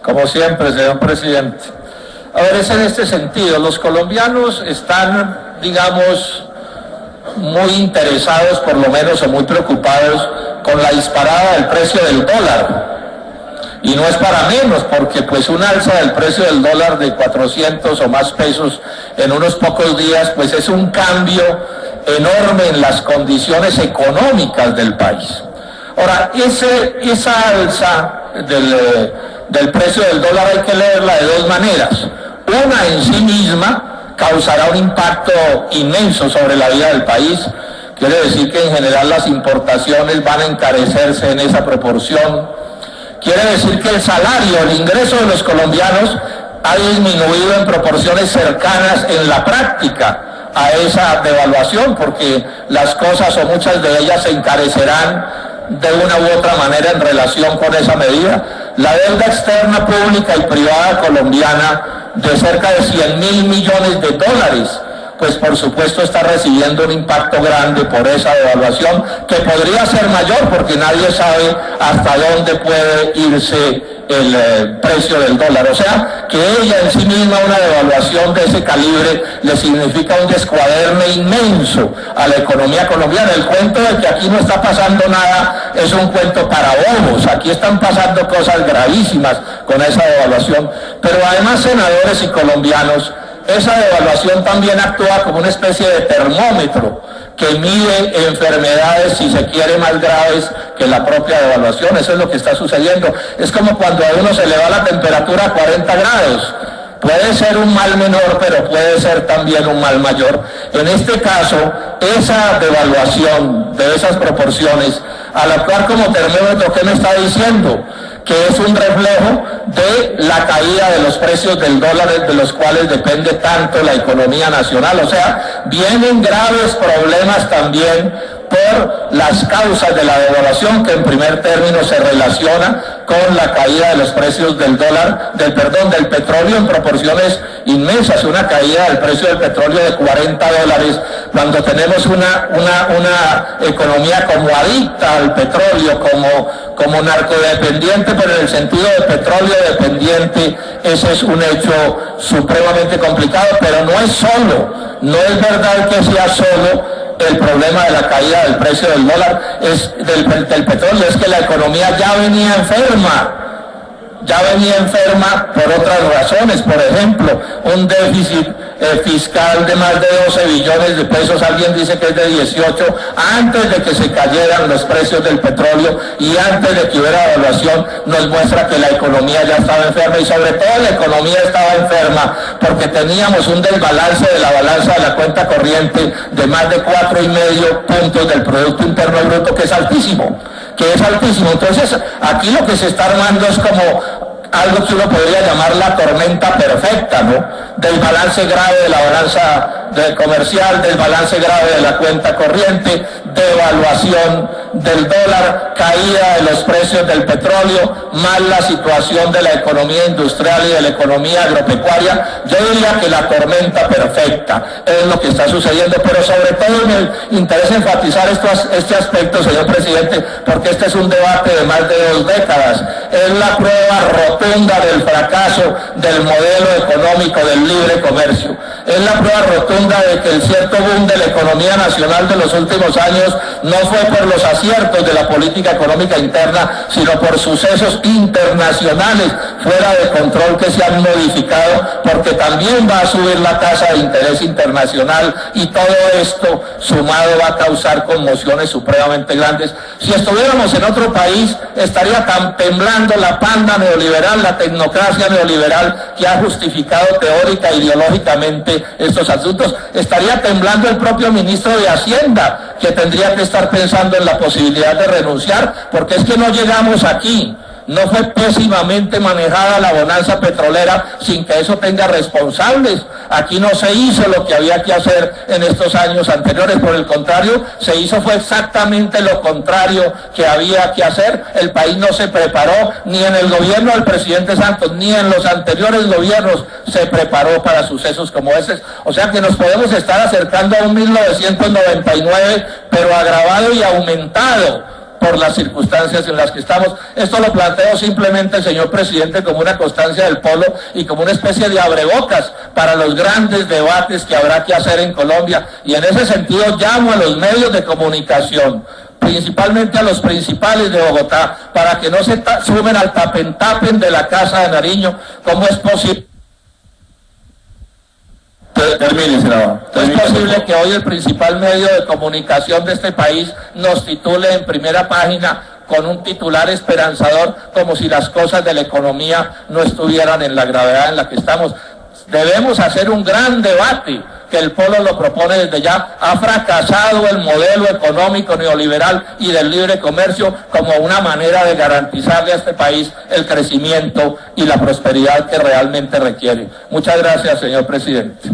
Como siempre, señor presidente. A ver, es en este sentido. Los colombianos están, digamos, muy interesados, por lo menos, o muy preocupados con la disparada del precio del dólar. Y no es para menos, porque pues una alza del precio del dólar de 400 o más pesos en unos pocos días, pues es un cambio enorme en las condiciones económicas del país. Ahora, esa alza del precio del dólar hay que leerla de dos maneras. Una en sí misma causará un impacto inmenso sobre la vida del país. Quiere decir que en general las importaciones van a encarecerse en esa proporción. Quiere decir que el salario, el ingreso de los colombianos ha disminuido en proporciones cercanas en la práctica a esa devaluación, porque las cosas o muchas de ellas se encarecerán de una u otra manera en relación con esa medida. La deuda externa pública y privada colombiana de cerca de 100.000 millones de dólares, pues por supuesto está recibiendo un impacto grande por esa devaluación, que podría ser mayor porque nadie sabe hasta dónde puede irse el precio del dólar. O sea, que ella en sí misma, una devaluación de ese calibre, le significa un descuaderne inmenso a la economía colombiana. El cuento de que aquí no está pasando nada es un cuento para bobos. Aquí están pasando cosas gravísimas con esa devaluación. Pero además, senadores y colombianos, esa devaluación también actúa como una especie de termómetro que mide enfermedades, si se quiere, más graves que la propia devaluación. Eso es lo que está sucediendo. Es como cuando a uno se le va la temperatura a 40 grados. Puede ser un mal menor, pero puede ser también un mal mayor. En este caso, esa devaluación de esas proporciones, al actuar como termómetro, ¿qué me está diciendo? Que es un reflejo de la caída de los precios del dólar, de los cuales depende tanto la economía nacional. O sea, vienen graves problemas también por las causas de la devaluación, que en primer término se relaciona con la caída de los precios del del petróleo en proporciones inmensas, una caída del precio del petróleo de $40, cuando tenemos una economía como adicta al petróleo, como narcodependiente, pero en el sentido de petróleo dependiente. Ese es un hecho supremamente complicado, pero no es solo, no es verdad que sea solo el problema de la caída del precio del dólar, del petróleo. Es que la economía ya venía enferma por otras razones. Por ejemplo, un déficit fiscal de más de 12 billones de pesos, alguien dice que es de 18, antes de que se cayeran los precios del petróleo y antes de que hubiera devaluación, nos muestra que la economía ya estaba enferma, y sobre todo la economía estaba enferma porque teníamos un desbalance de la balanza de la cuenta corriente de más de 4,5 puntos del Producto Interno Bruto, que es altísimo. Entonces, aquí lo que se está armando es como algo que uno podría llamar la tormenta perfecta, ¿no? Del balance grave de la balanza comercial, del balance grave de la cuenta corriente, devaluación del dólar, caída de los precios del petróleo, más la situación de la economía industrial y de la economía agropecuaria. Yo diría que la tormenta perfecta es lo que está sucediendo, pero sobre todo me interesa enfatizar este aspecto, señor presidente, porque este es un debate de más de 2 décadas. Es la prueba rotunda del fracaso del modelo económico del libre comercio. Es la prueba rotunda de que el cierto boom de la economía nacional de los últimos años no fue por los aciertos de la política económica interna, sino por sucesos internacionales fuera de control que se han modificado, porque también va a subir la tasa de interés internacional, y todo esto sumado va a causar conmociones supremamente grandes. Si estuviéramos en otro país, estaría temblando la panda neoliberal, la tecnocracia neoliberal que ha justificado teórica e ideológicamente estos asuntos. Estaría temblando el propio ministro de Hacienda, que tendría que estar pensando en la posibilidad de renunciar, porque es que no llegamos aquí. No fue pésimamente manejada la bonanza petrolera sin que eso tenga responsables. Aquí no se hizo lo que había que hacer en estos años anteriores. Por el contrario, fue exactamente lo contrario que había que hacer. El país no se preparó, ni en el gobierno del presidente Santos, ni en los anteriores gobiernos se preparó para sucesos como ese. O sea que nos podemos estar acercando a un 1999, pero agravado y aumentado por las circunstancias en las que estamos. Esto lo planteo simplemente, señor presidente, como una constancia del Polo y como una especie de abrebocas para los grandes debates que habrá que hacer en Colombia. Y en ese sentido llamo a los medios de comunicación, principalmente a los principales de Bogotá, para que no se sumen al tapen de la Casa de Nariño. ¿Cómo es posible? Termine, senador. ¿Es posible que hoy el principal medio de comunicación de este país nos titule en primera página con un titular esperanzador, como si las cosas de la economía no estuvieran en la gravedad en la que estamos? Debemos hacer un gran debate, que el Polo lo propone desde ya. Ha fracasado el modelo económico neoliberal y del libre comercio como una manera de garantizarle a este país el crecimiento y la prosperidad que realmente requiere. Muchas gracias, señor presidente.